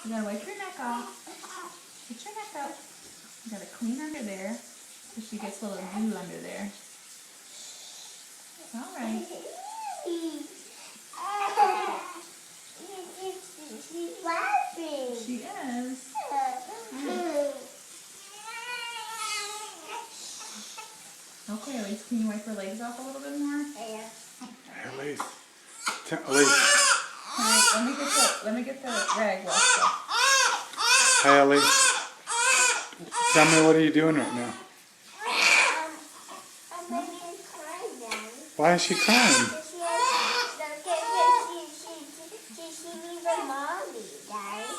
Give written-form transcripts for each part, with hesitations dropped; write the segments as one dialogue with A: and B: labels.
A: You gotta wipe your neck off. Get your neck up. You gotta clean under there so she gets a little goo under there. All right.
B: She's laughing.
A: She is. Okay, Elise, can you wipe her legs off a little bit more?
B: Yeah.
C: Elise. Elise.
A: All right, let me get the rag washed off.
C: Hey, Elise. Tell me, what are you doing right now?
B: I'm making her cry now.
C: Why is she crying?
B: She needs her mommy, guys.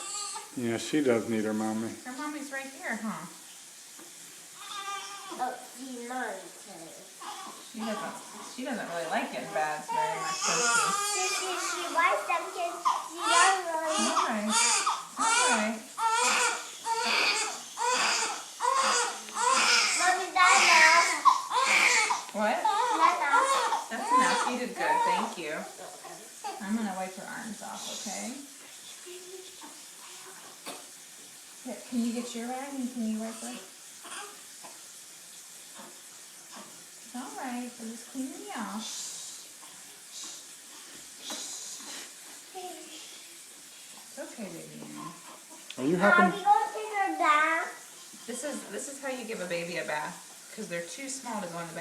C: Yeah, she does need her mommy.
A: Her mommy's right here, huh?
B: Oh, she's mommy too.
A: She doesn't really like getting baths very much, does
B: She likes them because she doesn't really.
A: she? All right. All right.
B: Mommy, that's enough.
A: What?
B: That's enough.
A: That's enough. You did good. Thank you. I'm gonna wipe her arms off, okay? Here, can you get your rag and can you wipe her? All right. So just clean me off. It's okay, baby.
C: Are you
B: Are
C: helping?
B: we going to take her bath?
A: This is how you give a baby a bath because they're too small to go in the bath.